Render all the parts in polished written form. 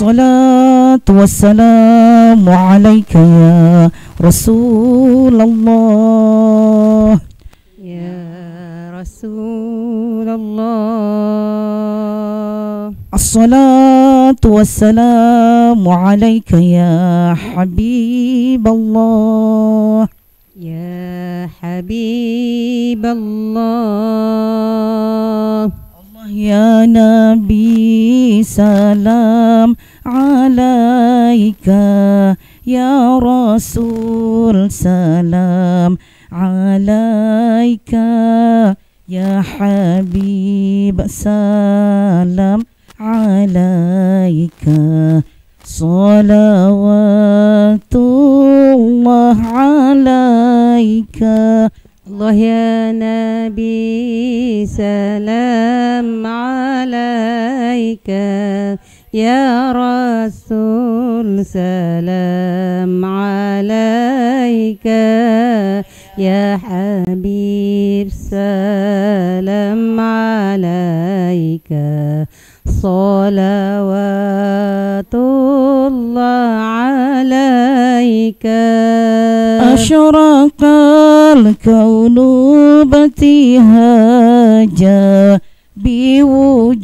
Assalatu wassalamu alaika ya Rasulullah. Ya Rasulullah. Assalatu wassalamu alaika ya Habiballah. Ya Habiballah. Allah ya Nabi salam alaika, ya Rasul salam alaika, ya Habib salam alaika. Salawatullah alaika. Allah ya Nabi salam alaika, ya Rasul salam alaika, ya Habib salam alaika. Salawatullah alaika. Asyraqal kaunu batihaja biwujudil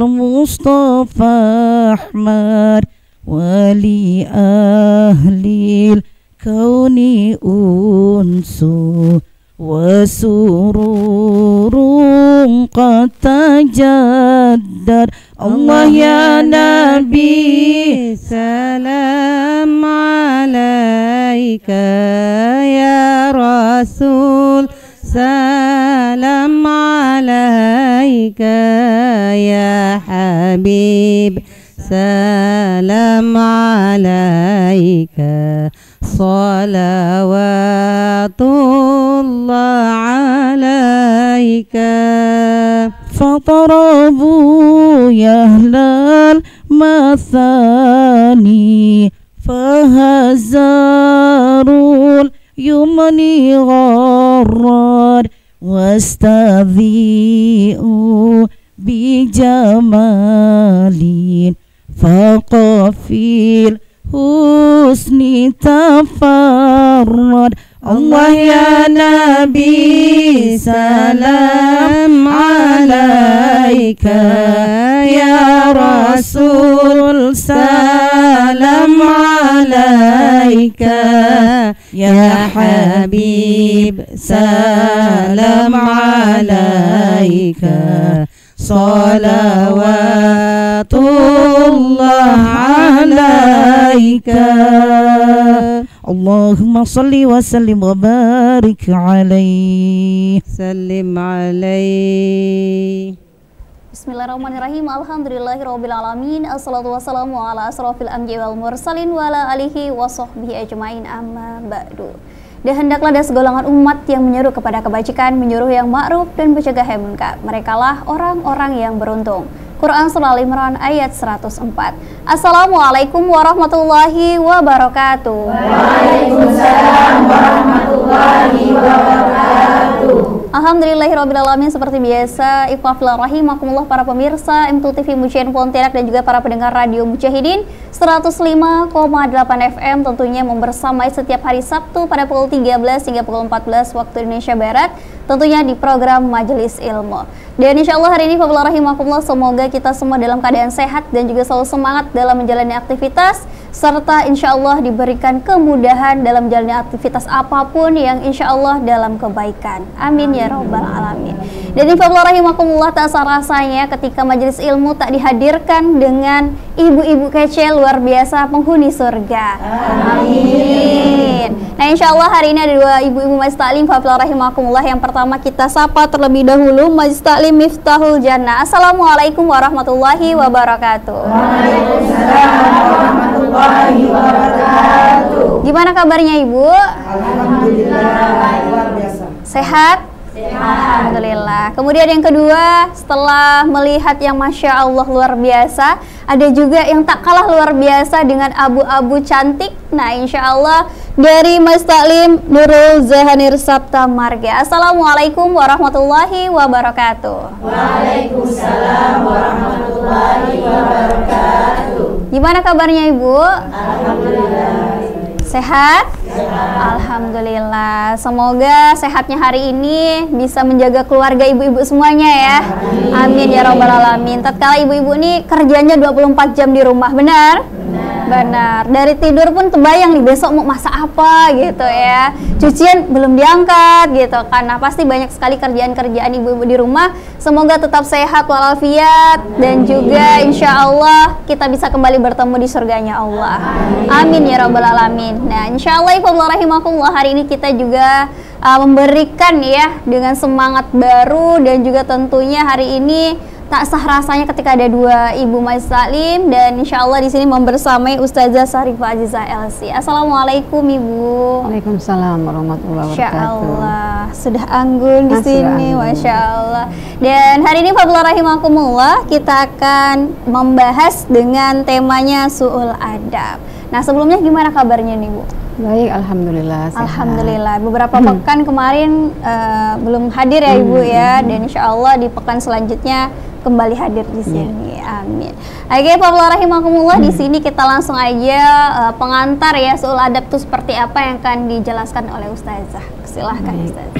Mustafa Ahmad, wali ahlil kauni unsu wasururun qad tajaddad. Allah ya Nabi salam alaika, ya Rasul salam alaika, ya Habib salam alaika. Salawatullah alaika. Fatarabu yahlal mathani, fahazarul yumni gharrad, wastadhi'u bijamalin, faqafil husni tafarrad. Allah ya Nabi salam alaika, ya Rasul salam alaika, ya Habib salam alaika. Salawatullah alaika. Allahumma salli wa sallim wa barik alaih. Salim alaih. Bismillahirrahmanirrahim. Alhamdulillahirrabbilalamin. Assalatu wassalamu ala asrafil anbiya wal mursalin wa ala alihi wa sahbihi ajma'in, amma ba'du. Dan hendaklah ada segolongan umat yang menyeru kepada kebajikan, menyuruh yang ma'ruf dan mencegah yang munkar. Merekalah orang-orang yang beruntung. Quran Surah Al-Imran ayat 104. Assalamualaikum warahmatullahi wabarakatuh. Waalaikumsalam warahmatullahi wabarakatuh. Alhamdulillahirrabbilalamin. Seperti biasa, ikhwafillah rahimakumullah para pemirsa MTU TV Mujahirin Pontianak dan juga para pendengar Radio Mujahidin 105,8 FM tentunya membersamai setiap hari Sabtu pada pukul 13 hingga pukul 14 waktu Indonesia Barat, tentunya di program Majelis Ilmu. Dan insya Allah hari ini Fadillah rahimakumullah, semoga kita semua dalam keadaan sehat dan juga selalu semangat dalam menjalani aktivitas, serta insya Allah diberikan kemudahan dalam menjalani aktivitas apapun yang insya Allah dalam kebaikan. Amin ya Rabbal Alamin. Dan Fadillah rahimakumullah, tak rasanya ketika Majelis Ilmu tak dihadirkan dengan ibu-ibu kece luar biasa penghuni surga. Amin. Nah insya Allah hari ini ada dua ibu-ibu Majelis Taklim Fadillah rahimakumullah. Yang pertama kita sapa terlebih dahulu Majelis Taklim Miftahul Jannah. Assalamualaikum warahmatullahi wabarakatuh. Waalaikumsalam warahmatullahi wabarakatuh. Gimana kabarnya Ibu? Alhamdulillah luar biasa. Sehat? Alhamdulillah. Kemudian yang kedua, setelah melihat yang Masya Allah luar biasa, ada juga yang tak kalah luar biasa dengan abu-abu cantik. Nah insya Allah dari Majelis Taklim Nurul Zahanir Sabta Marga. Assalamualaikum warahmatullahi wabarakatuh. Waalaikumsalam warahmatullahi warahmatullahi wabarakatuh. Gimana kabarnya Ibu? Alhamdulillah. Sehat? Alhamdulillah. Semoga sehatnya hari ini bisa menjaga keluarga ibu-ibu semuanya ya. Amin ya rabbal alamin. Tatkala ibu-ibu ini kerjanya 24 jam di rumah, benar? Benar. Dari tidur pun terbayang nih besok mau masak apa gitu ya. Cucian belum diangkat gitu kan. Nah, pasti banyak sekali kerjaan-kerjaan ibu-ibu di rumah. Semoga tetap sehat walafiat dan juga insya Allah kita bisa kembali bertemu di surganya Allah. Amin ya rabbal alamin. Nah, insya Allah rahimahullah hari ini kita juga memberikan ya dengan semangat baru dan juga tentunya hari ini tak sah rasanya ketika ada dua Ibu Majlis Taklim dan insya Allah di sini membersamai Ustazah Syarifah Azizah LC. Assalamualaikum Ibu. Waalaikumsalam warahmatullahi Masya wabarakatuh. Allah, sudah anggun di Sudah sini, anggun. Masya Allah. Dan hari ini Fadlah rahimakumullah kita akan membahas dengan temanya Su'ul Adab. Nah, sebelumnya gimana kabarnya nih Bu? Baik, alhamdulillah. Sehat. Alhamdulillah. Beberapa pekan kemarin belum hadir ya Ibu ya, dan insya Allah di pekan selanjutnya kembali hadir di sini. Amin. Oke, Fadlah rahimakumullah, di sini kita langsung aja pengantar ya Su'ul Adab itu seperti apa yang akan dijelaskan oleh Ustazah. Silahkan Ustazah.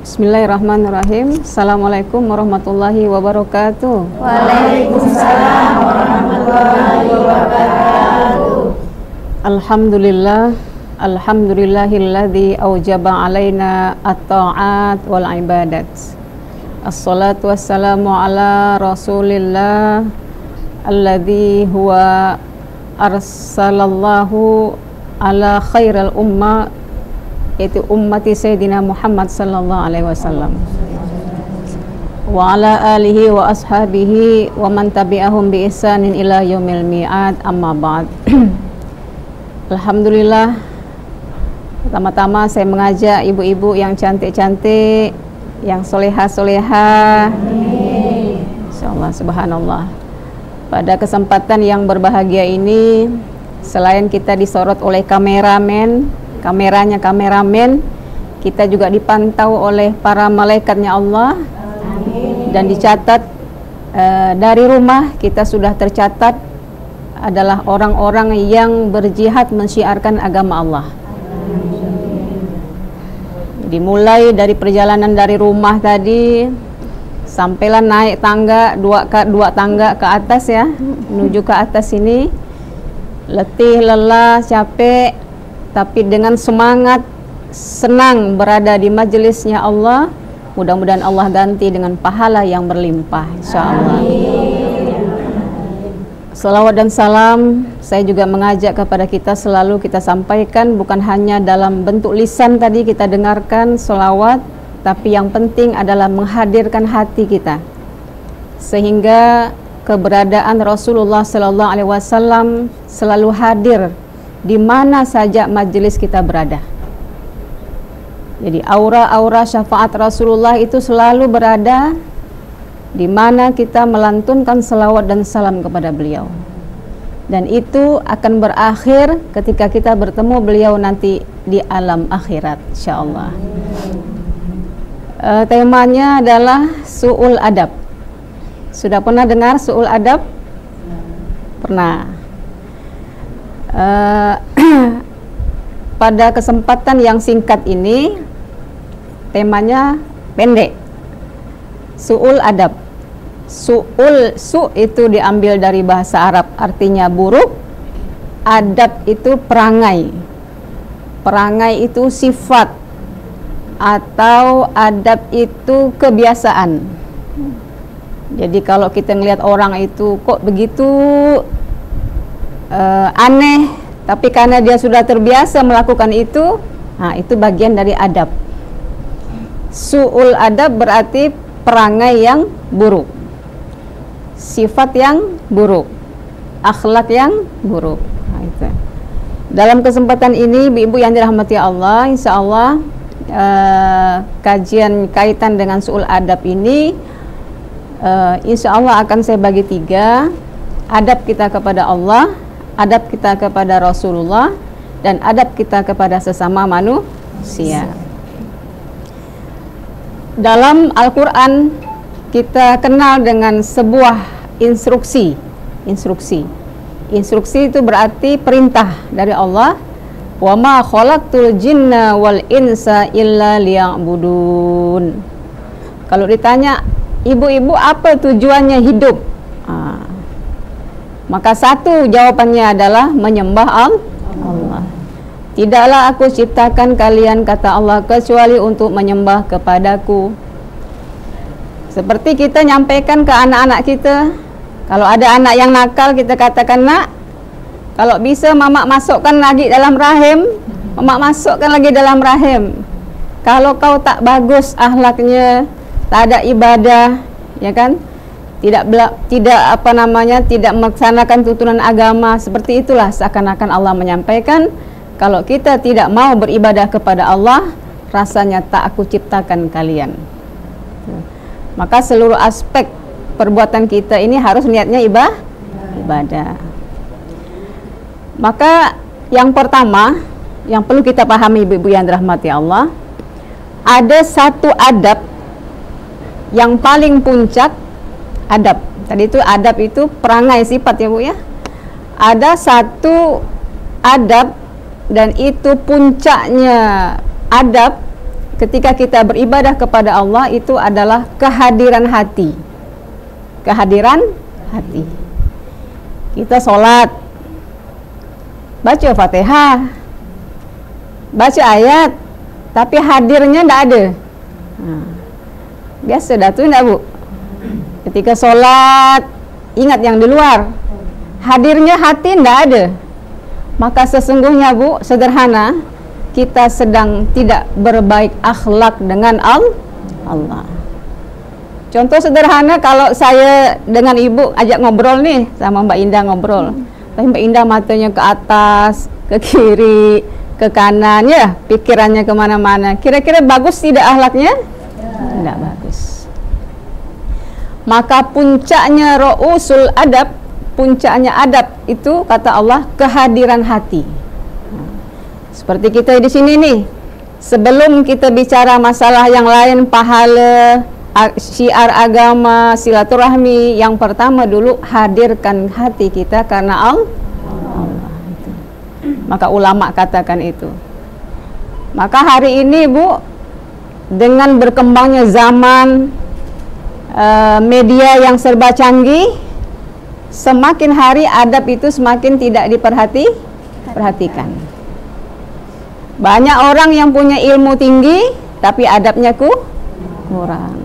Bismillahirrahmanirrahim. Assalamualaikum warahmatullahi wabarakatuh. Waalaikumsalam warahmatullahi wabarakatuh. Alhamdulillah, alhamdulillahilladzi aujaba alaina at-ta'at wal ibadat. Assalatu wassalamu ala rasulillah alladzi huwa arsalallahu ala khairal ummah, yaitu ummati Sayyidina Muhammad sallallahu alaihi wasallam wa ala alihi wa ashabihi wa man tabi'ahum bi ihsanin ila yaumil mi'ad, amma ba'd. Alhamdulillah, pertama-tama saya mengajak ibu-ibu yang cantik-cantik, yang soleha-soleha, insyaallah, subhanallah, pada kesempatan yang berbahagia ini, selain kita disorot oleh kameramen, kita juga dipantau oleh para malaikatnya Allah. Dan dicatat dari rumah kita sudah tercatat adalah orang-orang yang berjihad mensyiarkan agama Allah. Dimulai dari perjalanan dari rumah tadi, sampailah naik tangga dua tangga ke atas ya, menuju ke atas ini, letih, lelah, capek, tapi dengan semangat, senang berada di majelisnya Allah. Mudah-mudahan Allah ganti dengan pahala yang berlimpah, insyaallah. Salawat dan salam saya juga mengajak kepada kita selalu kita sampaikan, bukan hanya dalam bentuk lisan tadi kita dengarkan salawat, tapi yang penting adalah menghadirkan hati kita, sehingga keberadaan Rasulullah Sallallahu Alaihi Wasallam selalu hadir di mana saja majelis kita berada. Jadi aura-aura syafaat Rasulullah itu selalu berada di mana kita melantunkan selawat dan salam kepada beliau. Dan itu akan berakhir ketika kita bertemu beliau nanti di alam akhirat, insyaallah. Temanya adalah Su'ul Adab. Sudah pernah dengar Su'ul Adab? Pernah. Pada kesempatan yang singkat ini, temanya pendek. Su'ul Adab. Su itu diambil dari bahasa Arab, artinya buruk. Adab itu perangai. Perangai itu sifat, atau adab itu kebiasaan. Jadi kalau kita ngelihat orang itu kok begitu aneh, tapi karena dia sudah terbiasa melakukan itu, nah itu bagian dari adab. Su'ul adab berarti perangai yang buruk, sifat yang buruk, akhlak yang buruk. Nah, itu. Dalam kesempatan ini, ibu-ibu yang dirahmati Allah, insya Allah kajian kaitan dengan su'ul adab ini insya Allah akan saya bagi 3. Adab kita kepada Allah, adab kita kepada Rasulullah, dan adab kita kepada sesama manusia. Dalam Al-Quran kita kenal dengan sebuah instruksi. Instruksi itu berarti perintah dari Allah. Wa ma khalaqtul jinna wal insa illa liya'budun. Kalau ditanya, ibu-ibu apa tujuannya hidup? Maka satu jawabannya adalah menyembah Allah. Tidaklah aku ciptakan kalian, kata Allah, kecuali untuk menyembah kepadaku. Seperti kita nyampaikan ke anak-anak kita, kalau ada anak yang nakal, kita katakan, nak, kalau bisa mamak masukkan lagi dalam rahim, mamak masukkan lagi dalam rahim. Kalau kau tak bagus akhlaknya, tak ada ibadah, ya kan? Tidak melaksanakan tuntunan agama, seperti itulah seakan-akan Allah menyampaikan, kalau kita tidak mau beribadah kepada Allah, rasanya tak aku ciptakan kalian. Maka seluruh aspek perbuatan kita ini harus niatnya ibadah. Maka yang pertama yang perlu kita pahami, ibu-ibu yang dirahmati Allah, ada satu adab yang paling puncak. Adab, tadi itu adab itu perangai, sifat ya Bu ya. Ada satu adab, dan itu puncaknya adab ketika kita beribadah kepada Allah, itu adalah kehadiran hati. Kehadiran hati. Kita sholat, baca Fatihah, baca ayat, tapi hadirnya tidak ada. Biasa dah tu, tidak Bu? Ketika sholat, ingat yang di luar, hadirnya hati tidak ada. Maka sesungguhnya Bu, sederhana, kita sedang tidak berbaik akhlak dengan Allah. Contoh sederhana, kalau saya dengan ibu ajak ngobrol nih, sama Mbak Indah ngobrol, tapi Mbak Indah matanya ke atas, ke kiri, ke kanan, ya pikirannya kemana-mana, kira-kira bagus tidak akhlaknya? Tidak bagus. Maka puncaknya ru'usul adab, puncaknya adab itu kata Allah kehadiran hati. Seperti kita di sini nih, sebelum kita bicara masalah yang lain, pahala, syiar agama, silaturahmi, yang pertama dulu hadirkan hati kita karena Allah. Maka ulama katakan itu. Maka hari ini Bu, dengan berkembangnya zaman, media yang serba canggih, semakin hari adab itu semakin tidak diperhatikan. Banyak orang yang punya ilmu tinggi tapi adabnya kurang.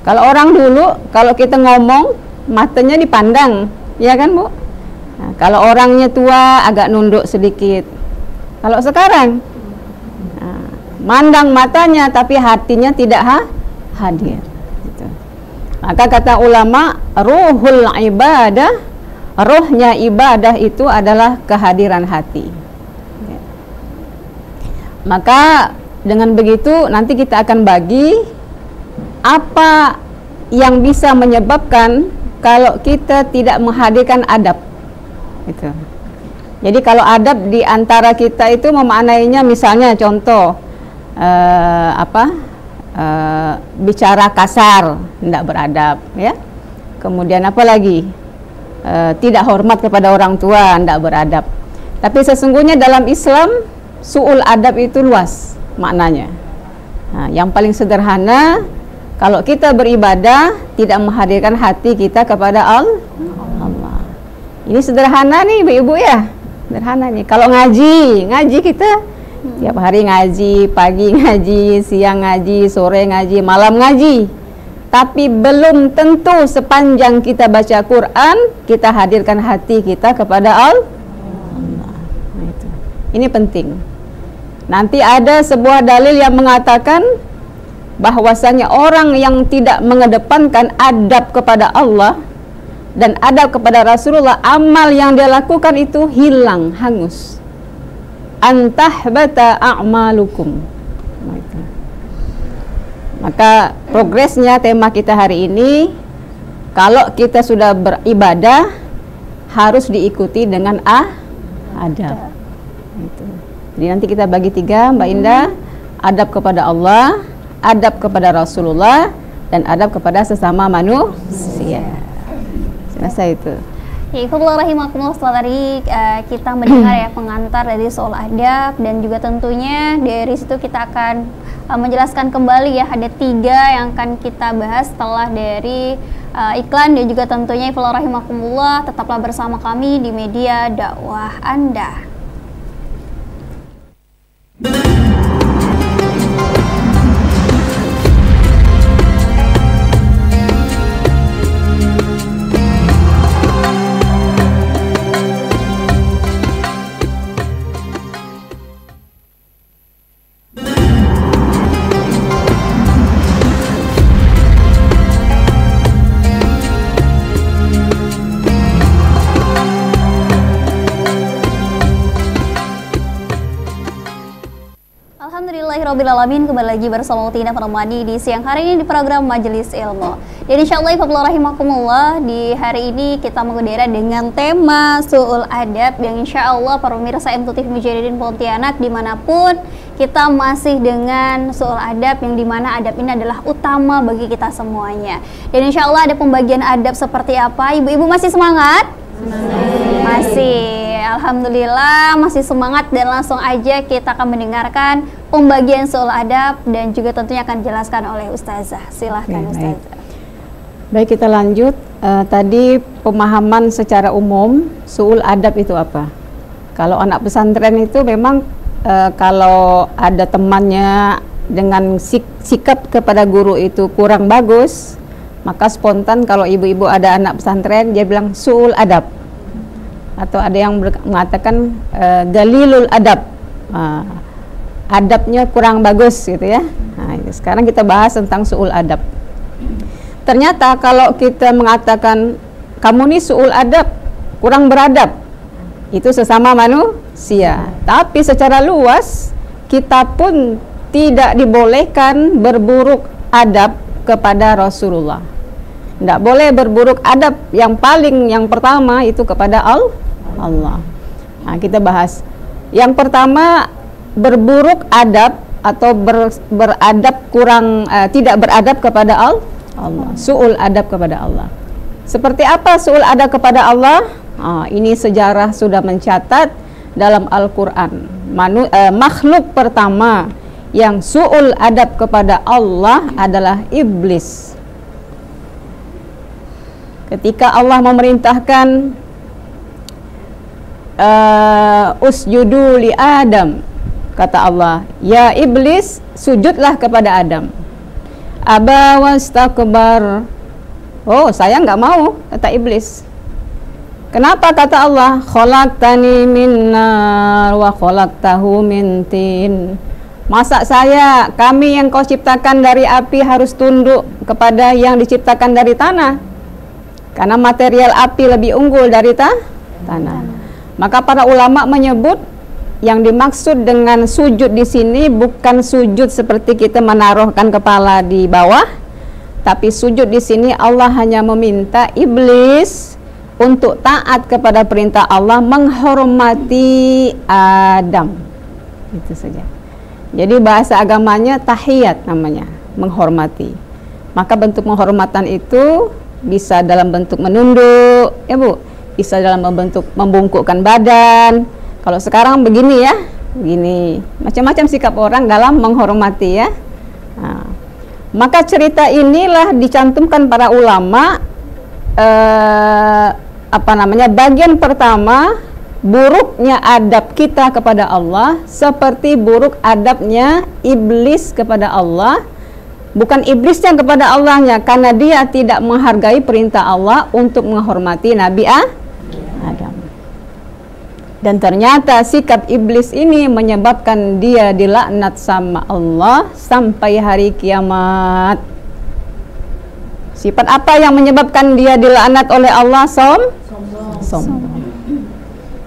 Kalau orang dulu, kalau kita ngomong matanya dipandang, ya kan Bu? Nah, kalau orangnya tua agak nunduk sedikit. Kalau sekarang mandang matanya tapi hatinya tidak hadir. Maka kata ulama, ruhul ibadah, rohnya ibadah itu adalah kehadiran hati. Maka dengan begitu nanti kita akan bagi apa yang bisa menyebabkan kalau kita tidak menghadirkan adab. Gitu. Jadi kalau adab di antara kita itu memaknainya, misalnya contoh bicara kasar, tidak beradab, ya. Kemudian apa lagi? Tidak hormat kepada orang tua, tidak beradab. Tapi sesungguhnya dalam Islam su'ul adab itu luas maknanya. Nah, yang paling sederhana, kalau kita beribadah tidak menghadirkan hati kita kepada Allah. Ini sederhana nih ibu-ibu ya, sederhana nih. Kalau ngaji kita tiap hari ngaji, pagi ngaji, siang ngaji, sore ngaji, malam ngaji. Tapi belum tentu sepanjang kita baca Quran, kita hadirkan hati kita kepada Allah. Ini penting. Nanti ada sebuah dalil yang mengatakan bahwasanya orang yang tidak mengedepankan adab kepada Allah dan adab kepada Rasulullah, amal yang dia lakukan itu hilang, hangus. Antahbata a'malukum. Maka progresnya tema kita hari ini, kalau kita sudah beribadah harus diikuti dengan adab. Jadi nanti kita bagi 3, Mbak Indah. Adab kepada Allah, adab kepada Rasulullah, dan adab kepada sesama manusia. Selesai itu. Ya, Ikhwatul rahimakumullah, setelah tadi kita mendengar ya pengantar dari soal adab, dan juga tentunya dari situ kita akan menjelaskan kembali ya, ada 3 yang akan kita bahas setelah dari iklan, dan juga tentunya Ikhwatul rahimakumullah tetaplah bersama kami di media dakwah Anda. Alhamdulillahirrabbilalamin, kembali lagi bersama Tina Permadi di siang hari ini di program Majelis Ilmu. Dan insyaallah Ikhwatul rahimakumullah, di hari ini kita mengudara dengan tema Su'ul Adab, yang insyaallah para pemirsa MTV Mujahidin Pontianak dimanapun kita masih dengan Su'ul Adab, yang dimana adab ini adalah utama bagi kita semuanya. Dan insyaallah ada pembagian adab seperti apa. Ibu-ibu masih semangat? Masih. Alhamdulillah masih semangat, dan langsung aja kita akan mendengarkan pembagian Su'ul Adab dan juga tentunya akan dijelaskan oleh Ustazah. Silahkan Ustazah. Baik, kita lanjut. Tadi pemahaman secara umum Su'ul Adab itu apa. Kalau anak pesantren itu memang kalau ada temannya dengan sikap kepada guru itu kurang bagus, maka spontan kalau ibu-ibu ada anak pesantren dia bilang Su'ul Adab, atau ada yang mengatakan galilul adab, adabnya kurang bagus gitu ya. Nah, sekarang kita bahas tentang su'ul adab. Ternyata kalau kita mengatakan kamu nih su'ul adab, kurang beradab, itu sesama manusia. Tapi secara luas kita pun tidak dibolehkan berburuk adab kepada Rasulullah. Tidak boleh berburuk adab. Yang pertama itu kepada Allah. Nah, kita bahas. Yang pertama, berburuk adab atau beradab tidak beradab kepada Allah. Su'ul adab kepada Allah. Seperti apa su'ul adab kepada Allah? Ini sejarah sudah mencatat dalam Al-Quran. Makhluk pertama yang su'ul adab kepada Allah adalah iblis. Ketika Allah memerintahkan usjudu li Adam, kata Allah, ya iblis, sujudlah kepada Adam. Aba wastakbar, oh saya nggak mau, kata iblis. Kenapa, kata Allah, khalaqtani min nar wa khalaqtahu min tin. Masa kami yang kau ciptakan dari api harus tunduk kepada yang diciptakan dari tanah? Karena material api lebih unggul dari tanah. Maka para ulama menyebut yang dimaksud dengan sujud di sini bukan sujud seperti kita menaruhkan kepala di bawah, tapi sujud di sini Allah hanya meminta iblis untuk taat kepada perintah Allah, menghormati Adam. Itu saja. Jadi bahasa agamanya tahiyat namanya, menghormati. Maka bentuk penghormatan itu bisa dalam bentuk menunduk, ya Bu, bisa dalam bentuk membungkukkan badan. Kalau sekarang begini ya, begini, macam-macam sikap orang dalam menghormati ya. Nah, maka cerita inilah dicantumkan para ulama, bagian pertama, buruknya adab kita kepada Allah seperti buruk adabnya iblis kepada Allah. Bukan iblisnya kepada Allahnya, karena dia tidak menghargai perintah Allah untuk menghormati Nabi Adam. Dan ternyata sikap iblis ini menyebabkan dia dilaknat sama Allah sampai hari kiamat. Sifat apa yang menyebabkan dia dilaknat oleh Allah? Sombong.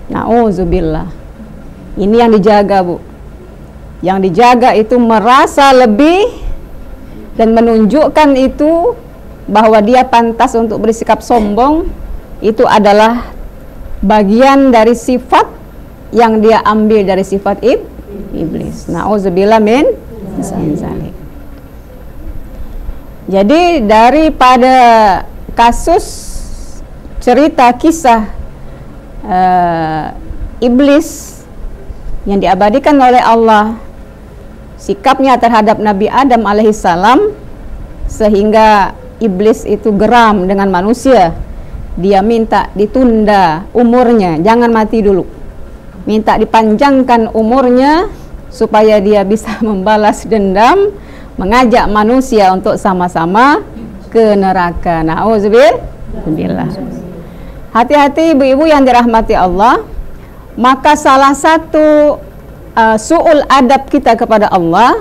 Na'udzubillah. Ini yang dijaga, Bu. Yang dijaga itu merasa lebih dan menunjukkan itu bahwa dia pantas untuk bersikap sombong. Itu adalah bagian dari sifat yang dia ambil dari sifat iblis. Na'udzubillah min zalik. Jadi daripada kasus cerita kisah iblis yang diabadikan oleh Allah, sikapnya terhadap Nabi Adam alaihissalam, sehingga iblis itu geram dengan manusia. Dia minta ditunda umurnya, jangan mati dulu, minta dipanjangkan umurnya supaya dia bisa membalas dendam, mengajak manusia untuk sama-sama ke neraka. Na'udzubillah. Hati-hati ibu-ibu yang dirahmati Allah. Maka salah satu su'ul adab kita kepada Allah,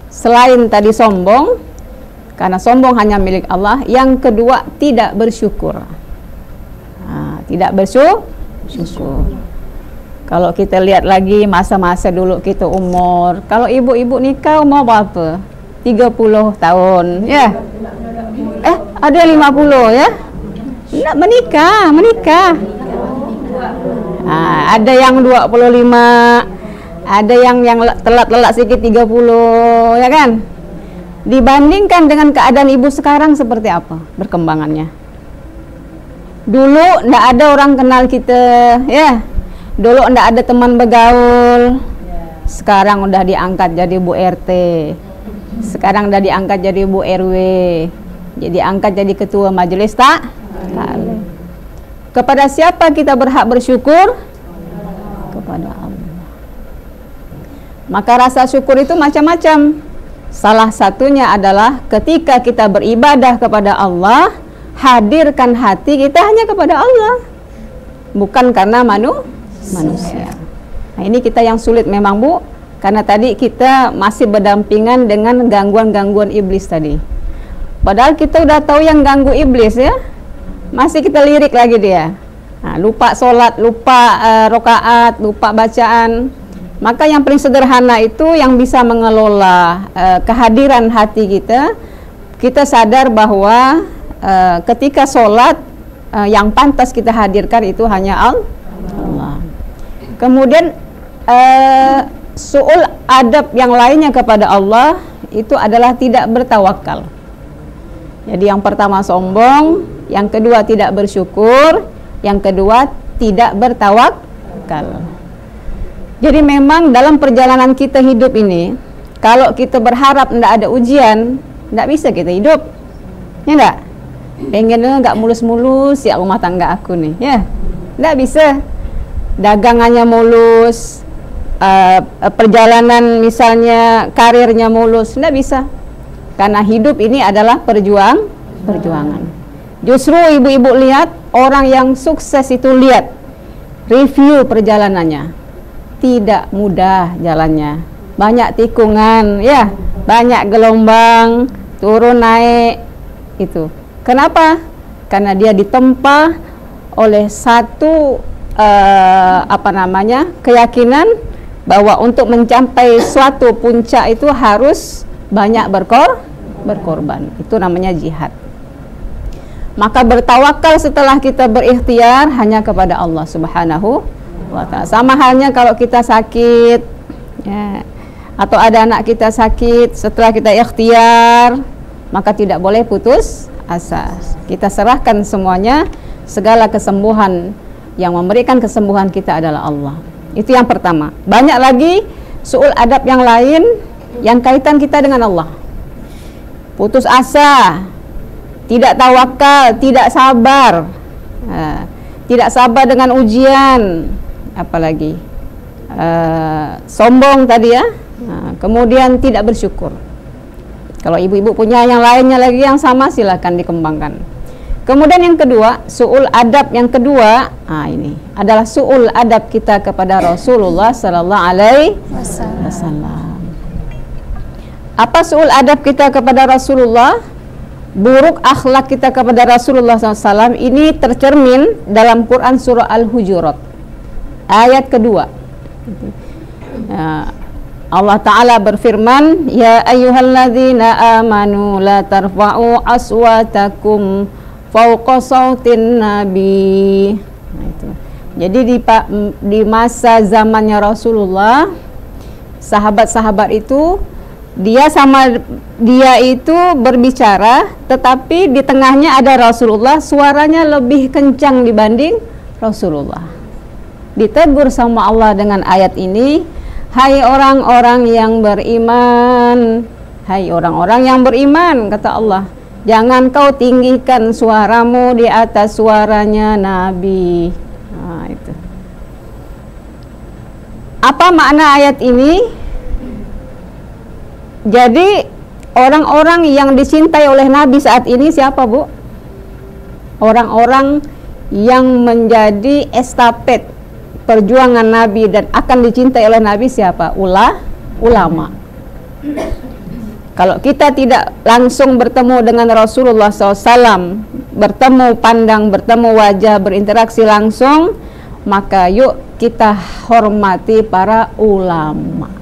selain tadi sombong, karena sombong hanya milik Allah, yang kedua tidak bersyukur. Tidak bersyukur. Kalau kita lihat lagi masa-masa dulu kita umur, kalau ibu-ibu nikah umur berapa? 30 tahun, ya. Ada 50 ya? Nak menikah. Ada yang 25, ada yang telat sedikit 30, ya kan? Dibandingkan dengan keadaan ibu sekarang seperti apa perkembangannya? Dulu ndak ada orang kenal kita, ya. Dulu ndak ada teman bergaul. Sekarang udah diangkat jadi Bu RT. Sekarang udah diangkat jadi Bu RW. Jadi angkat jadi ketua majelis taklim. Kepada siapa kita berhak bersyukur? Kepada Allah. Maka rasa syukur itu macam-macam. Salah satunya adalah ketika kita beribadah kepada Allah, hadirkan hati kita hanya kepada Allah, bukan karena manusia. Nah, ini kita yang sulit memang, Bu, karena tadi kita masih berdampingan dengan gangguan-gangguan iblis tadi. Padahal kita udah tahu yang ganggu iblis, ya, masih kita lirik lagi dia. Nah, lupa sholat, lupa rokaat, lupa bacaan. Maka yang paling sederhana itu yang bisa mengelola kehadiran hati kita. Kita sadar bahwa ketika sholat yang pantas kita hadirkan itu hanya Allah. Kemudian su'ul adab yang lainnya kepada Allah itu adalah tidak bertawakal. Jadi yang pertama sombong, yang kedua tidak bersyukur, yang kedua tidak bertawakal. Jadi memang dalam perjalanan kita hidup ini, kalau kita berharap tidak ada ujian, tidak bisa kita hidup, ya enggak? Pengennya enggak mulus-mulus ya rumah tangga aku nih, ya, tidak bisa. Dagangannya mulus, perjalanan misalnya karirnya mulus, tidak bisa. Karena hidup ini adalah perjuangan. Justru ibu-ibu lihat orang yang sukses itu, lihat review perjalanannya, tidak mudah jalannya, banyak tikungan, ya, banyak gelombang, turun naik itu. Kenapa? Karena dia ditempa oleh satu keyakinan bahwa untuk mencapai suatu puncak itu harus banyak berkorban. Itu namanya jihad. Maka bertawakal setelah kita berikhtiar hanya kepada Allah Subhanahu wa ta'ala. Sama halnya kalau kita sakit, ya, atau ada anak kita sakit, setelah kita ikhtiar, maka tidak boleh putus asa. Kita serahkan semuanya, segala kesembuhan. Yang memberikan kesembuhan kita adalah Allah. Itu yang pertama. Banyak lagi su'ul adab yang lain yang kaitan kita dengan Allah. Putus asa, tidak tawakal, tidak sabar, tidak sabar dengan ujian, apalagi sombong tadi, ya. Kemudian tidak bersyukur. Kalau ibu-ibu punya yang lainnya lagi yang sama, silakan dikembangkan. Kemudian yang kedua, su'ul adab yang kedua, ini adalah su'ul adab kita kepada Rasulullah Sallallahu Alaihi Wasallam. Apa su'ul adab kita kepada Rasulullah? Buruk akhlak kita kepada Rasulullah SAW ini tercermin dalam Quran surah Al-Hujurat ayat kedua. Allah Ta'ala berfirman, ya ayyuhalladzina amanu la tarfa'u aswatakum fauqa sautin nabi. Nah, itu. Jadi di masa zamannya Rasulullah, sahabat-sahabat itu Dia itu berbicara, tetapi di tengahnya ada Rasulullah, suaranya lebih kencang dibanding Rasulullah. Ditegur sama Allah dengan ayat ini, hai orang-orang yang beriman, hai orang-orang yang beriman, kata Allah, jangan kau tinggikan suaramu di atas suaranya Nabi. Nah, itu. Apa makna ayat ini? Jadi orang-orang yang dicintai oleh Nabi saat ini siapa, Bu? Orang-orang yang menjadi estafet perjuangan Nabi dan akan dicintai oleh Nabi siapa? Ulama. Kalau kita tidak langsung bertemu dengan Rasulullah SAW, bertemu pandang, bertemu wajah, berinteraksi langsung, maka yuk kita hormati para ulama.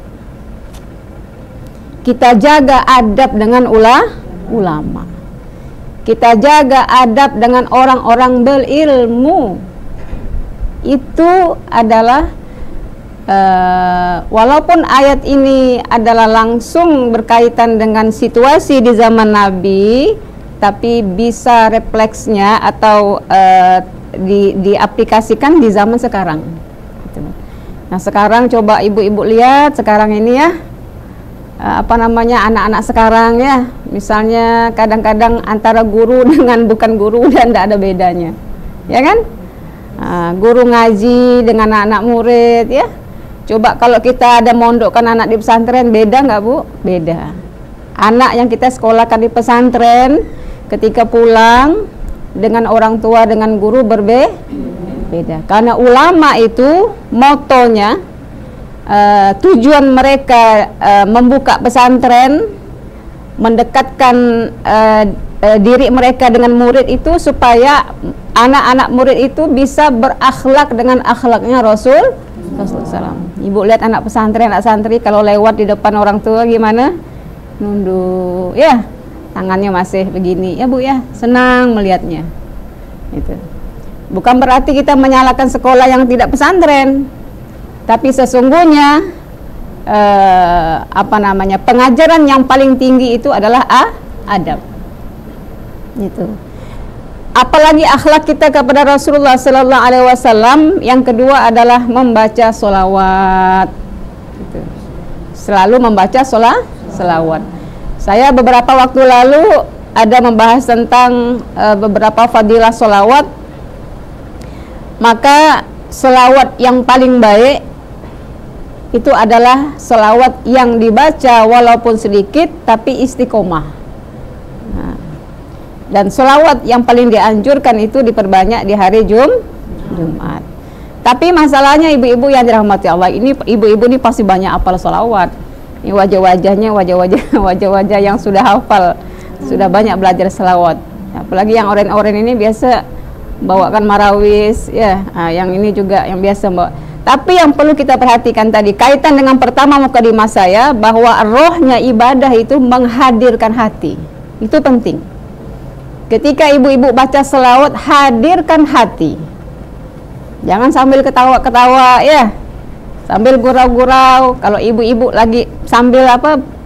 Kita jaga adab dengan ulama. Kita jaga adab dengan orang-orang berilmu. Itu adalah walaupun ayat ini adalah langsung berkaitan dengan situasi di zaman Nabi, tapi bisa refleksnya atau diaplikasikan di zaman sekarang. Nah, sekarang coba ibu-ibu lihat sekarang ini ya, anak-anak sekarang ya, misalnya kadang-kadang antara guru dengan bukan guru dan tidak ada bedanya, ya kan? Guru ngaji dengan anak-anak murid ya. Coba kalau kita ada mondokkan anak di pesantren, beda nggak, Bu? Beda. Anak yang kita sekolahkan di pesantren ketika pulang dengan orang tua, dengan guru berbeda. Karena ulama itu motonya, tujuan mereka membuka pesantren, mendekatkan diri mereka dengan murid itu supaya anak-anak murid itu bisa berakhlak dengan akhlaknya Rasulullah SAW. Ibu lihat anak pesantren, anak santri kalau lewat di depan orang tua gimana? Nunduk, ya, tangannya masih begini, ya Bu ya, senang melihatnya. Itu. Bukan berarti kita menyalahkan sekolah yang tidak pesantren. Tapi sesungguhnya pengajaran yang paling tinggi itu adalah adab. Itu. Apalagi akhlak kita kepada Rasulullah Sallallahu Alaihi Wasallam. Yang kedua adalah membaca solawat. Gitu. Selalu membaca solawat. Saya beberapa waktu lalu ada membahas tentang beberapa fadilah solawat. Maka solawat yang paling baik itu adalah selawat yang dibaca walaupun sedikit tapi istiqomah. Nah, dan selawat yang paling dianjurkan itu diperbanyak di hari Jumat. Tapi masalahnya ibu-ibu yang dirahmati Allah, ini ibu-ibu ini pasti banyak hafal selawat. Ini wajah-wajahnya wajah-wajah yang sudah hafal, sudah banyak belajar selawat. Apalagi yang oren-oren ini biasa bawakan marawis ya. Yang ini juga yang biasa bawa. Tapi yang perlu kita perhatikan tadi, kaitan dengan pertama mukadimah saya, bahwa rohnya ibadah itu menghadirkan hati. Itu penting. Ketika ibu-ibu baca selawat, hadirkan hati. Jangan sambil ketawa-ketawa ya, sambil gurau-gurau. Kalau ibu-ibu lagi sambil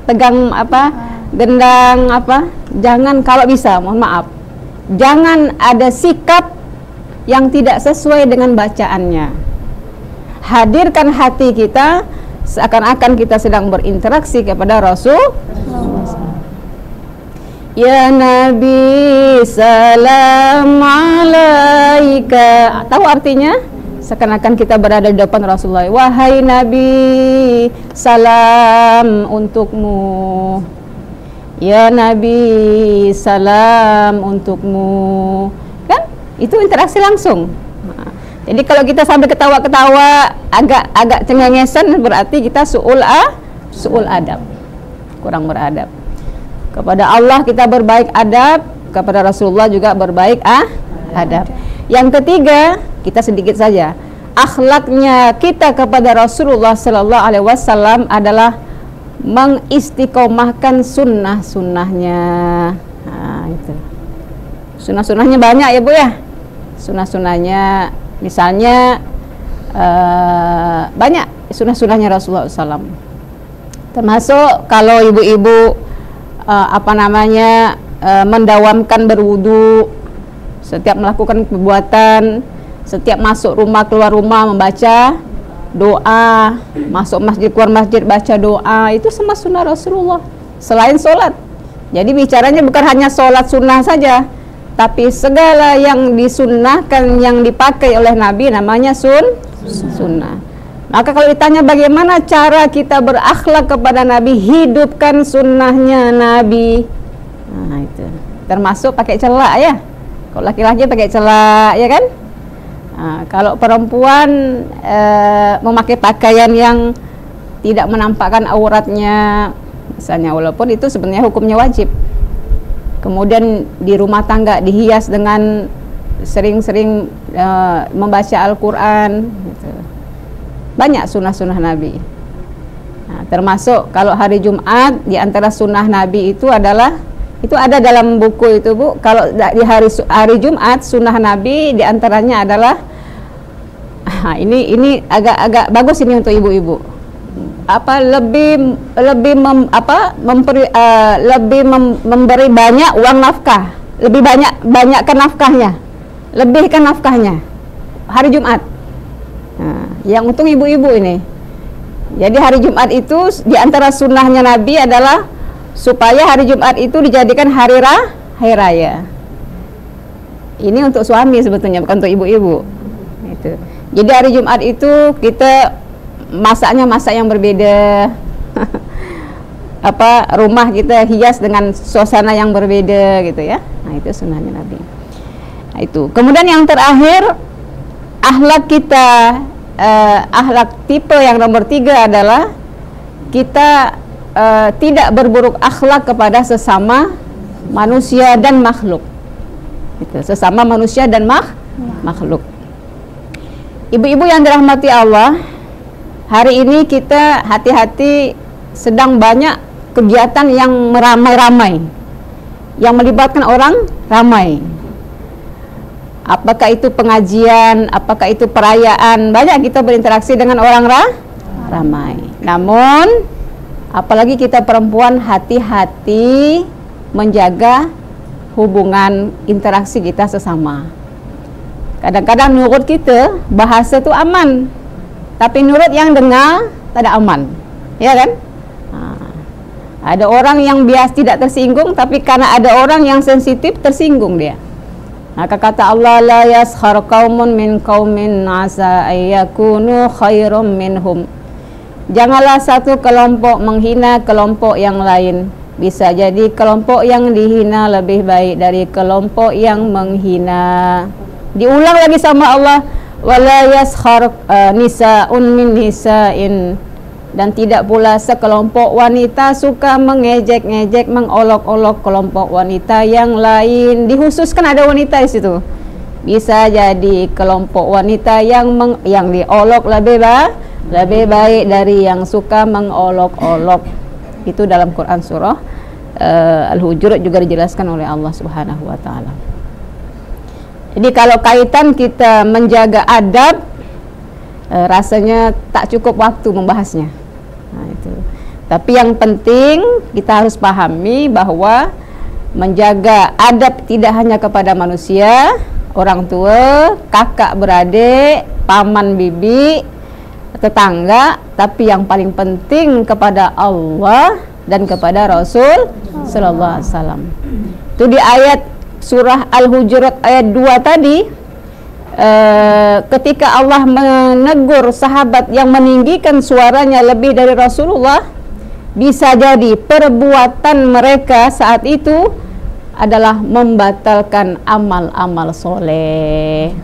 pegang gendang jangan, kalau bisa, mohon maaf, jangan ada sikap yang tidak sesuai dengan bacaannya. Hadirkan hati kita seakan-akan kita sedang berinteraksi kepada Rasul. Ya Nabi salam alaika. Tahu artinya? Seakan-akan kita berada di depan Rasulullah. Wahai Nabi, salam untukmu. Ya Nabi, salam untukmu. Kan? Itu interaksi langsung. Jadi kalau kita sambil ketawa-ketawa agak cengengesan, berarti kita su'ul adab, kurang beradab. Kepada Allah kita berbaik adab, kepada Rasulullah juga berbaik adab. Yang ketiga, kita sedikit saja, akhlaknya kita kepada Rasulullah Sallallahu Alaihi Wasallam adalah mengistiqomahkan sunnah-sunnahnya. Nah, itu sunnah-sunnahnya banyak ya Bu ya. Sunnah-sunnahnya misalnya banyak sunnah-sunnahnya Rasulullah SAW. Termasuk kalau ibu-ibu mendawamkan berwudu, setiap melakukan perbuatan, setiap masuk rumah keluar rumah membaca doa, masuk masjid keluar masjid baca doa, itu semua sunnah Rasulullah selain sholat. Jadi bicaranya bukan hanya sholat sunnah saja, tapi segala yang disunnahkan yang dipakai oleh Nabi namanya sunnah. Maka kalau ditanya bagaimana cara kita berakhlak kepada Nabi, hidupkan sunnahnya Nabi. Nah itu termasuk pakai celak ya. Kalau laki-laki pakai celak ya kan. Nah, kalau perempuan memakai pakaian yang tidak menampakkan auratnya, misalnya, walaupun itu sebenarnya hukumnya wajib. Kemudian di rumah tangga dihias dengan sering-sering membaca Al-Quran gitu. Banyak sunnah-sunnah Nabi. Nah, termasuk kalau hari Jumat, di antara sunnah Nabi itu adalah, itu ada dalam buku itu Bu, kalau di hari Jumat sunnah Nabi di antaranya adalah ini agak bagus ini untuk ibu-ibu. Memberi banyak uang nafkah, banyakkan nafkahnya, lebihkan nafkahnya hari Jumat. Nah, yang untung ibu-ibu ini. Jadi hari Jumat itu di antara sunnahnya Nabi adalah supaya hari Jumat itu dijadikan hari raya. Ini untuk suami sebetulnya, bukan untuk ibu-ibu. Itu. Jadi hari Jumat itu kita masaknya masak yang berbeda. Rumah kita hias dengan suasana yang berbeda gitu ya. Nah, itu sunnahnya Nabi. Nah, itu. Kemudian yang terakhir, akhlak kita, akhlak tipe yang nomor 3 adalah kita tidak berburuk akhlak kepada sesama manusia dan makhluk. Itu, sesama manusia dan makhluk. Ibu-ibu yang dirahmati Allah, hari ini kita hati-hati, sedang banyak kegiatan yang meramai-ramai, yang melibatkan orang ramai. Apakah itu pengajian, apakah itu perayaan, banyak kita berinteraksi dengan orang ramai. Namun, apalagi kita perempuan, hati-hati menjaga hubungan interaksi kita sesama. Kadang-kadang nurut kita, bahasa itu aman, tapi nurut yang dengar tidak aman, ya kan? Ada orang yang biasa tidak tersinggung, tapi karena ada orang yang sensitif tersinggung dia. Maka kata Allah, la yaskhar qaumun min qaumin asa ayyakunu khairum minhum. Janganlah satu kelompok menghina kelompok yang lain. Bisa jadi kelompok yang dihina lebih baik dari kelompok yang menghina. Diulang lagi sama Allah, wala yaskhar nisaun min nisa'in. Dan tidak pula sekelompok wanita suka mengejek-ngejek, mengolok-olok kelompok wanita yang lain. Dikhususkan ada wanita di situ. Bisa jadi kelompok wanita yang diolok lebih baik dari yang suka mengolok-olok. Itu dalam Quran surah Al-Hujurat juga dijelaskan oleh Allah Subhanahu wa taala. Jadi kalau kaitan kita menjaga adab, rasanya tak cukup waktu membahasnya. Nah, itu. Tapi yang penting kita harus pahami bahwa menjaga adab tidak hanya kepada manusia, orang tua, kakak beradik, paman bibi, tetangga, tapi yang paling penting kepada Allah dan kepada Rasul sallallahu alaihi wasallam. Itu di ayat surah Al-Hujurat ayat 2 tadi. Ketika Allah menegur sahabat yang meninggikan suaranya lebih dari Rasulullah, bisa jadi perbuatan mereka saat itu adalah membatalkan amal-amal soleh.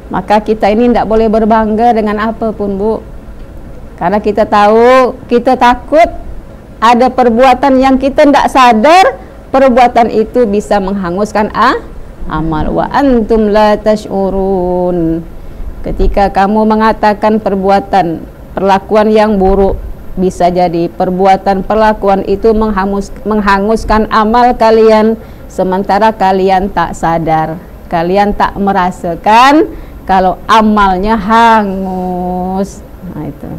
Maka kita ini tidak boleh berbangga dengan apapun, Bu, karena kita tahu, kita takut ada perbuatan yang kita tidak sadar, perbuatan itu bisa menghanguskan amal. Wa antum la tash'urun. Ketika kamu mengatakan perlakuan yang buruk, bisa jadi perlakuan itu menghanguskan amal kalian, sementara kalian tak sadar, kalian tak merasakan kalau amalnya hangus. Nah itu.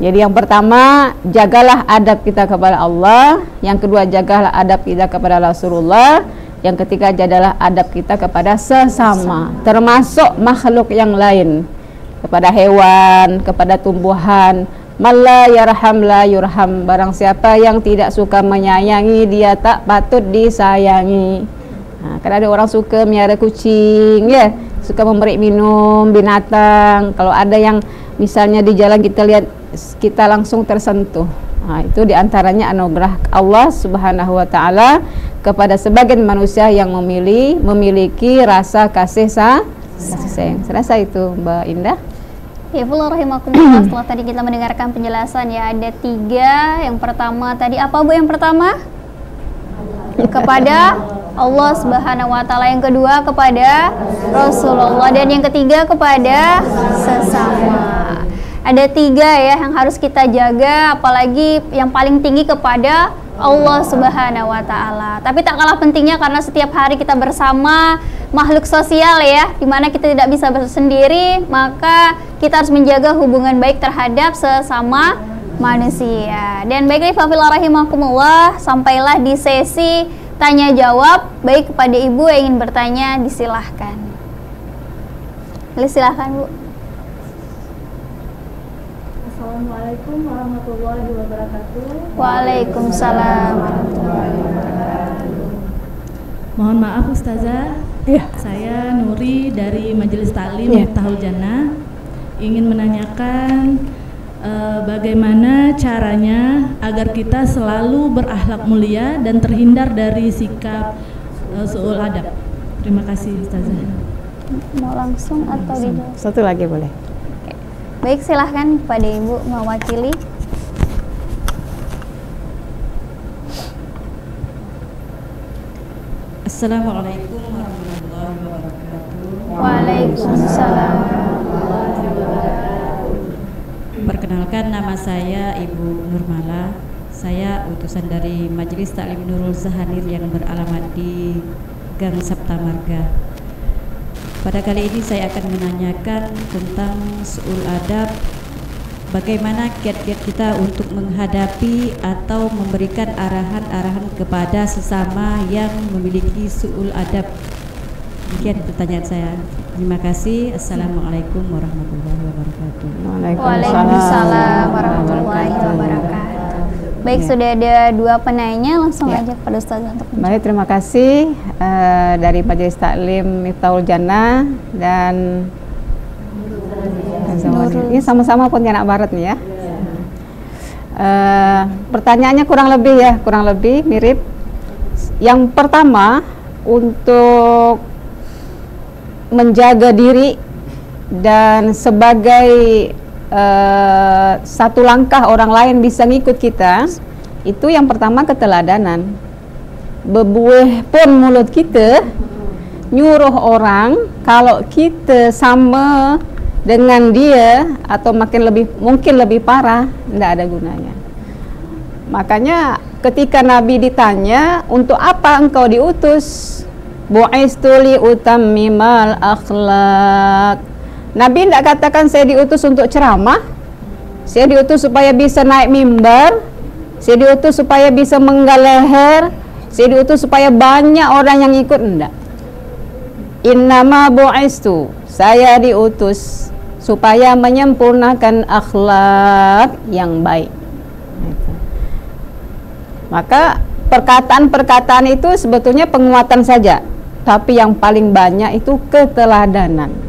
Jadi yang pertama, jagalah adab kita kepada Allah. Yang kedua, jagalah adab kita kepada Rasulullah. Yang ketiga, jagalah adab kita kepada sesama, termasuk makhluk yang lain, kepada hewan, kepada tumbuhan. Malla yarham la yurham. Barang siapa yang tidak suka menyayangi, dia tak patut disayangi. Kan ada orang suka miara kucing, ya, suka memberi minum binatang. Kalau ada yang misalnya di jalan kita lihat, kita langsung tersentuh. Itu diantaranya anugerah Allah Subhanahu wa Ta'ala kepada sebagian manusia yang memiliki rasa kasih sayang. Serasa itu, Mbak Indah. Ya, rahimakumullah. Setelah tadi kita mendengarkan penjelasan, ya, ada 3. Yang pertama tadi apa, Bu? Yang pertama kepada Allah Subhanahu wa Ta'ala, yang kedua kepada Rasulullah, dan yang ketiga kepada sesama. Ada 3 ya yang harus kita jaga, apalagi yang paling tinggi kepada Allah Subhanahu wa Ta'ala. Tapi tak kalah pentingnya karena setiap hari kita bersama makhluk sosial, ya, dimana kita tidak bisa bersendiri, maka kita harus menjaga hubungan baik terhadap sesama manusia. Dan baiklah, Fafil rahimakumullah, sampailah di sesi tanya jawab. Baik, kepada ibu yang ingin bertanya, disilahkan. Silahkan, Bu. Assalamualaikum warahmatullahi wabarakatuh. Waalaikumsalam warahmatullahi wabarakatuh. Mohon maaf Ustazah, saya Nuri dari Majelis Taklim Miftahul Jannah, ingin menanyakan bagaimana caranya agar kita selalu berakhlak mulia dan terhindar dari sikap su'ul adab. Terima kasih Ustazah. Mau langsung atau dijawab? Satu lagi boleh. Baik, silahkan kepada Ibu mewakili. Assalamualaikum warahmatullahi wabarakatuh. Waalaikumsalam. Perkenalkan, nama saya Ibu Nurmala. Saya utusan dari Majelis Taklim Nurul Zahanir yang beralamat di Gang Sabta Marga. Pada kali ini saya akan menanyakan tentang su'ul adab. Bagaimana kiat-kiat kita untuk menghadapi atau memberikan arahan-arahan kepada sesama yang memiliki su'ul adab. Demikian pertanyaan saya. Terima kasih. Assalamualaikum warahmatullahi wabarakatuh. Waalaikumsalam warahmatullahi wabarakatuh. Baik, sudah ada 2 penanya, langsung aja kepada Ustazah untuk menjawab. Baik, terima kasih dari Majelis Taklim Miftahul Jannah dan ini sama-sama Pontianak Barat nih, ya. Pertanyaannya kurang lebih mirip. Yang pertama, untuk menjaga diri dan sebagai satu langkah orang lain bisa ngikut kita, itu yang pertama keteladanan. Bebuih pun mulut kita nyuruh orang kalau kita sama dengan dia atau mungkin lebih parah, tidak ada gunanya. Makanya ketika Nabi ditanya, untuk apa engkau diutus? Bu'istu li utammimal akhlaq. Nabi tidak katakan saya diutus untuk ceramah, saya diutus supaya bisa naik mimbar, saya diutus supaya bisa menggal leher, saya diutus supaya banyak orang yang ikut. Enggak. Innama bu'istu, saya diutus supaya menyempurnakan akhlak yang baik. Maka perkataan-perkataan itu sebetulnya penguatan saja, tapi yang paling banyak itu keteladanan.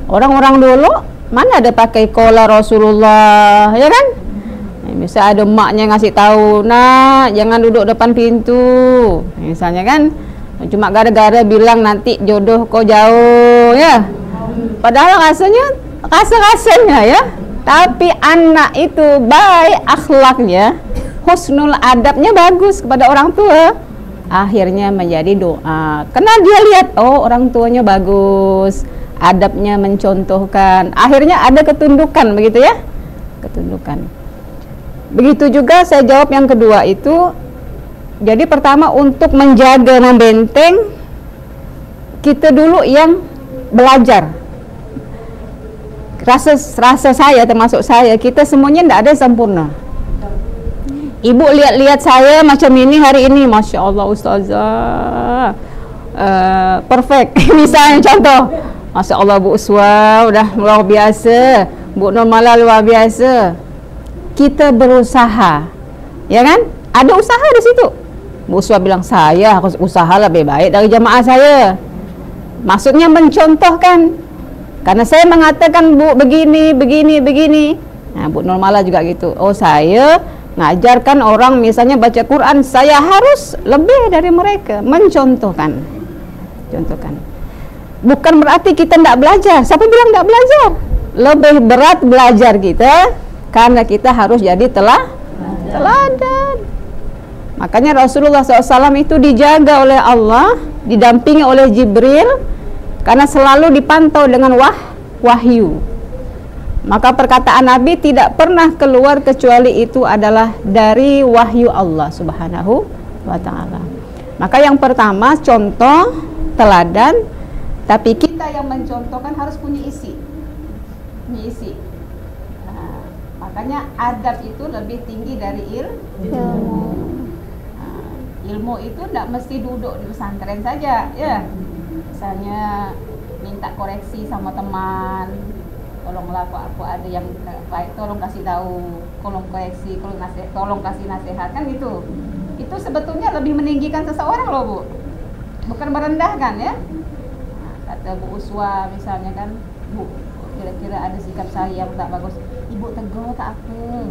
Orang-orang dulu mana ada pakai kola Rasulullah, ya kan? Bisa ada emaknya ngasih tahu, nah jangan duduk depan pintu, misalnya kan. Cuma gara-gara bilang nanti jodoh kau jauh, ya. Padahal rasanya ya. Tapi anak itu baik akhlaknya, husnul adabnya bagus kepada orang tua. Akhirnya menjadi doa. Karena dia lihat, oh orang tuanya bagus, adabnya mencontohkan, akhirnya ada ketundukan, begitu ya, ketundukan. Begitu juga saya jawab yang kedua itu. Jadi pertama, untuk menjaga, membenteng, kita dulu yang belajar. rasa saya, termasuk saya, kita semuanya tidak ada yang sempurna. Ibu lihat-lihat saya macam ini hari ini, Masya Allah Ustazah, perfect. Misalnya contoh, Masya Allah Bu Uswa udah luar biasa, Bu Nurmala luar biasa. Kita berusaha, ya kan? Ada usaha di situ. Bu Uswa bilang, saya harus usaha lebih baik dari jamaah saya. Maksudnya mencontohkan. Karena saya mengatakan, Bu begini, begini, begini. Nah, Bu Nurmala juga gitu. Oh, saya ngajarkan orang misalnya baca Quran, saya harus lebih dari mereka. Mencontohkan. Contohkan. Bukan berarti kita tidak belajar. Siapa bilang tidak belajar? Lebih berat belajar kita, karena kita harus jadi teladan. Makanya Rasulullah SAW itu dijaga oleh Allah, didampingi oleh Jibril, karena selalu dipantau dengan wahyu. Maka perkataan Nabi tidak pernah keluar kecuali itu adalah dari wahyu Allah Subhanahu wa ta'ala. Maka yang pertama, contoh, teladan, tapi kita yang mencontohkan harus punya isi. Nah, makanya adab itu lebih tinggi dari ilmu. Nah, ilmu itu tidak mesti duduk di pesantren saja, ya. Misalnya minta koreksi sama teman, tolonglah aku ada yang baik, tolong kasih tahu, tolong koreksi, tolong kasih nasihat, kan gitu. Itu sebetulnya lebih meninggikan seseorang loh Bu, bukan merendahkan ya. Nah, kata Bu Uswa misalnya kan, Bu kira-kira ada sikap saya yang tak bagus, Ibu tegur tak apa.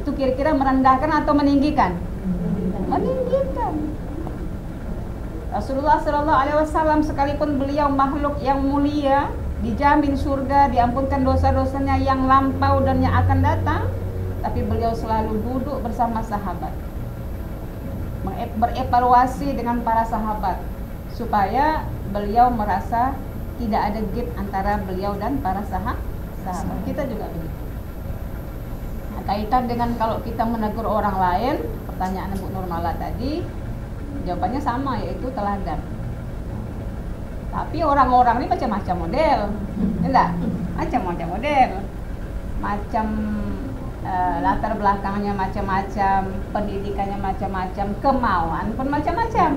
Itu kira-kira merendahkan atau meninggikan? Meninggikan. Rasulullah SAW sekalipun beliau makhluk yang mulia, dijamin surga, diampunkan dosa-dosanya yang lampau dan yang akan datang, tapi beliau selalu duduk bersama sahabat, berevaluasi dengan para sahabat, supaya beliau merasa tidak ada gap antara beliau dan para sahabat. Kita juga begitu. Nah, kaitan dengan kalau kita menegur orang lain, pertanyaan Bu Nurmala tadi, jawabannya sama, yaitu teladan. Tapi orang-orang ini macam-macam model, enggak? Macam-macam model, macam latar belakangnya macam-macam, pendidikannya macam-macam, kemauan pun macam-macam.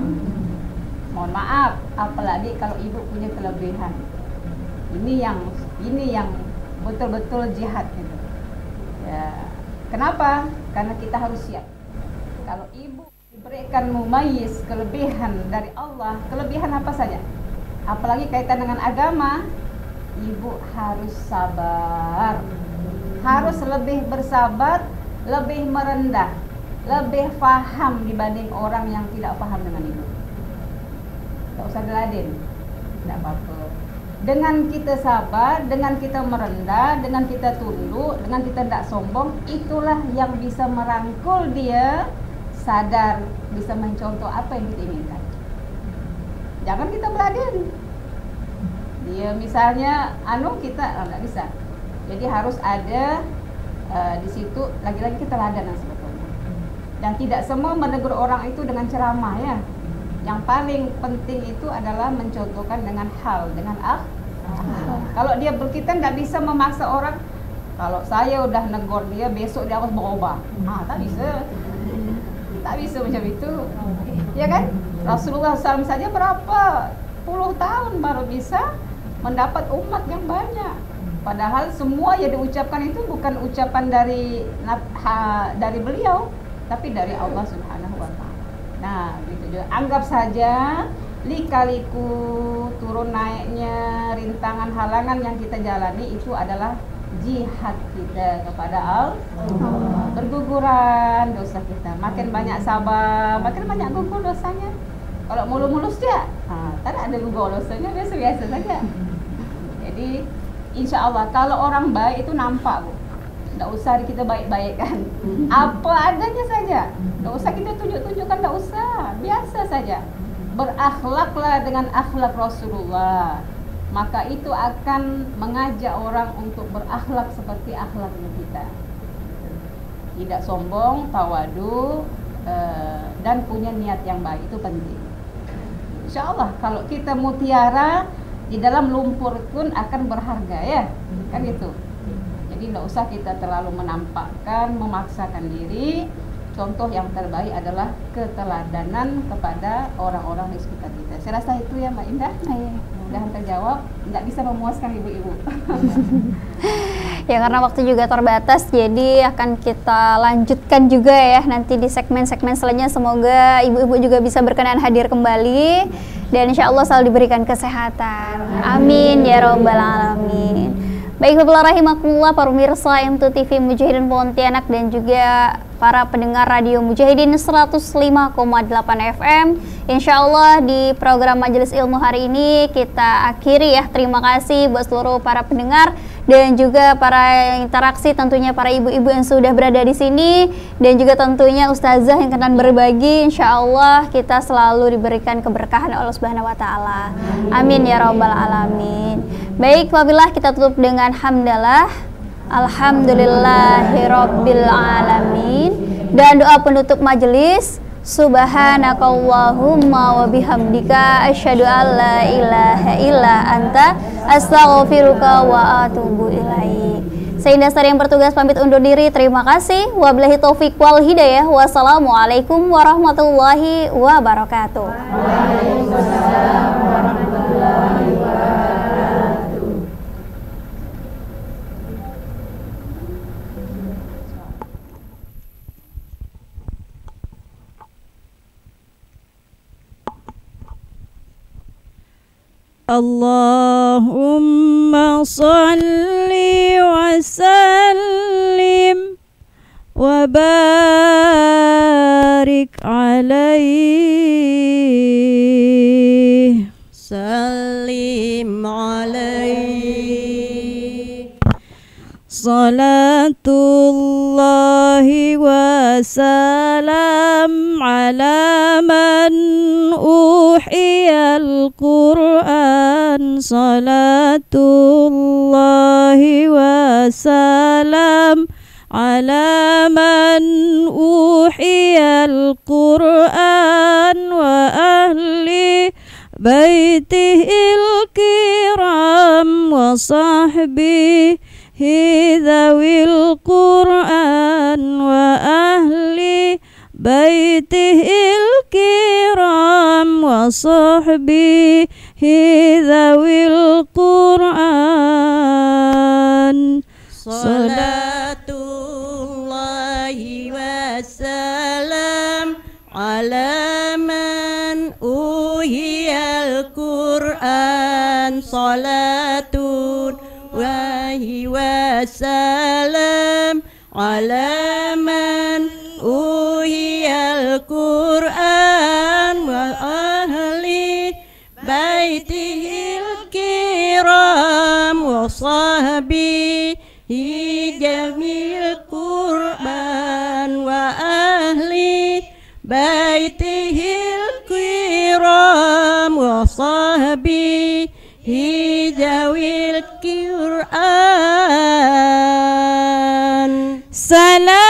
Mohon maaf, apalagi kalau ibu punya kelebihan. Ini yang betul-betul jihad gitu. Ya, kenapa? Karena kita harus siap. Kalau ibu diberikan mumayyiz, kelebihan dari Allah, kelebihan apa saja, apalagi kaitan dengan agama, ibu harus sabar, harus lebih bersabar, lebih merendah, lebih paham dibanding orang yang tidak paham dengan ibu. Tak usah diladen, tidak apa-apa. Dengan kita sabar, dengan kita merendah, dengan kita tunduk, dengan kita tidak sombong, itulah yang bisa merangkul dia sadar, bisa mencontoh apa yang kita inginkan. Jangan kita beladen. Dia misalnya kita nggak bisa. Jadi harus ada di situ lagi-lagi kita teladan sebetulnya. Dan tidak semua menegur orang itu dengan ceramah ya. Yang paling penting itu adalah mencontohkan dengan hal, dengan Kalau dia kita nggak bisa memaksa orang. Kalau saya udah negur dia, besok dia harus berubah. Tak bisa. Tak bisa macam itu. Ya kan? Rasulullah SAW saja berapa puluh tahun baru bisa mendapat umat yang banyak. Padahal semua yang diucapkan itu bukan ucapan dari beliau, tapi dari Allah Subhanahu wa ta'ala. Nah, gitu juga. Anggap saja lika-liku turun naiknya rintangan halangan yang kita jalani itu adalah jihad kita kepada Allah. Berguguran dosa kita, makin banyak sabar, makin banyak gugur dosanya. Kalau mulus-mulus dia, tak ada gugur dosanya, biasa-biasa saja. Jadi insya Allah kalau orang baik itu nampak Bu, tidak usah kita baik-baikkan, apa adanya saja, tidak usah kita tunjuk-tunjukkan, tidak usah, biasa saja. Berakhlaklah dengan akhlak Rasulullah, maka itu akan mengajak orang untuk berakhlak seperti akhlaknya kita. Tidak sombong, tawadu, dan punya niat yang baik, itu penting. Insya Allah kalau kita mutiara di dalam lumpur pun akan berharga ya, kan itu. Jadi tidak usah kita terlalu menampakkan, memaksakan diri. Contoh yang terbaik adalah keteladanan kepada orang-orang di sekitar kita. Saya rasa itu ya Mbak Indah. Mudah-mudahan terjawab. Nggak bisa memuaskan ibu-ibu. Ya karena waktu juga terbatas, jadi akan kita lanjutkan juga ya nanti di segmen-segmen selanjutnya. Semoga ibu-ibu juga bisa berkenan hadir kembali dan insya Allah selalu diberikan kesehatan. Amin ya robbal alamin. Baik, Bapak rahimakumullah, para pemirsa M2 TV Mujahidin Pontianak dan juga para pendengar Radio Mujahidin 105,8 FM. Insya Allah di program Majelis Ilmu hari ini kita akhiri ya. Terima kasih buat seluruh para pendengar dan juga para interaksi, tentunya para ibu-ibu yang sudah berada di sini dan juga tentunya ustazah yang akan berbagi. Insya Allah kita selalu diberikan keberkahan Allah Subhanahu Wa Taala. Amin ya robbal alamin. Baik, wabillah, kita tutup dengan hamdalah. Alhamdulillahirabbil alamin. Dan doa penutup majelis, subhanakallahumma wa bihamdika asyhadu an la ilaha illa anta astaghfiruka wa atubu ilaik. Saya Indah Sari yang bertugas pamit undur diri. Terima kasih. Wabillahi taufik wal hidayah. Wassalamualaikum warahmatullahi wabarakatuh. Waalaikumsalam warahmatullahi wabarakatuh. Allahumma salli wa sallim wa barik alaihi. Salim alaihi. Salatullahi wa salam ala man uhiyal Qur'an. Salatullahi wa salam ala man uhiyal Qur'an wa ahli baitihil kiram wa sahbihi dhawil Qur'an wa ahli baitihil kiram wa sahbihi dhawil Qur'an. Salatullahi wa salam ala man uhiyal Qur'an. Salatullahi wa salam ala man uhiyal Qur'an wa ahli baitihil kiram wa sahbihi jamil Qur'an wa ahli baitihil kiram wa sahbihi jawil Qur'an. Salamullahi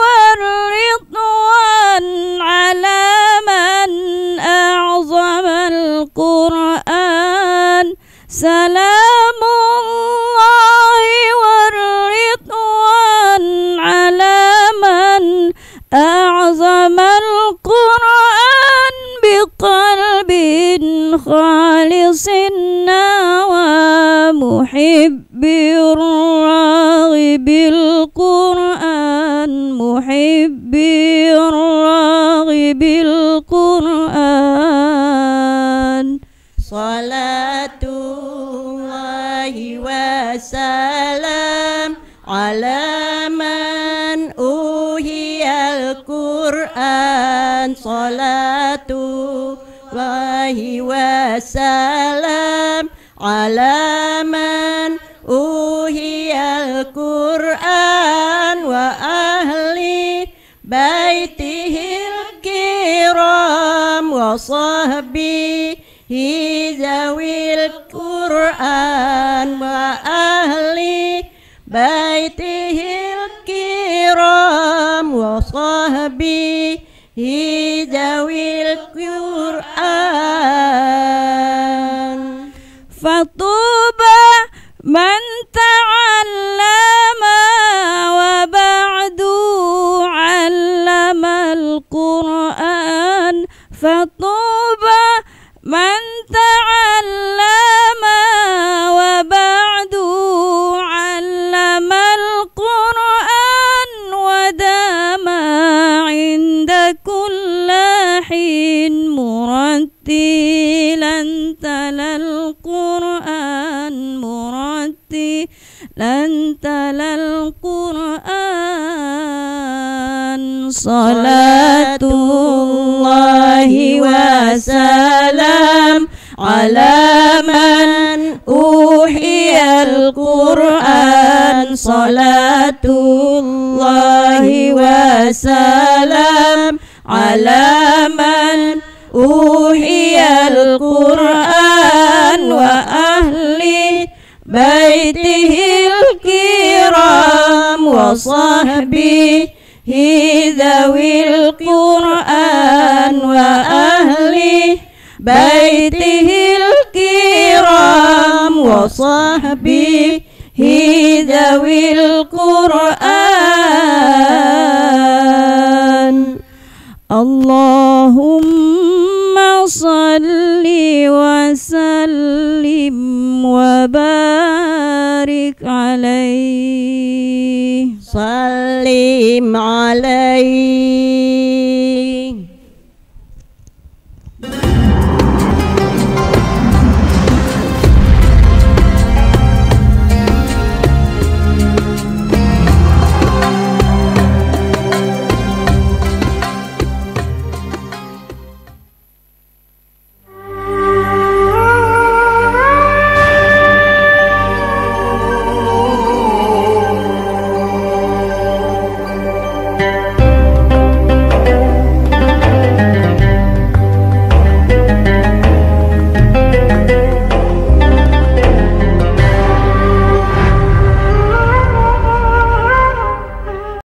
warridwan ala man a'zamal Qur'an. Salamullahi warridwan ala man a'zamal Qur'an biqalbin khalisin wa muhibbir raghibil Qur'an. Muhibbir raghibil Qur'an. Salatullahi wa salam ala man uhiyal Qur'an. Salatullahi wa salam ala man uhiyal Qur'an wa ahli baitihil kiram wa sahbihi zawil Qur'an wa ahli baitihil kiram wa sahbihi zawil Qur'an. Fatuba man salatullahi wassalam ala man uhiyal Qur'an. Salatullahi wassalam ala man uhiyal Qur'an wa ahli baitihil kiram wa sahbihi dhawil Qur'an wa ahli baitihil kiram wa sahbihi dhawil Qur'an. Allahumma salli wa sallim wa barik alaihi. Sallim alaihi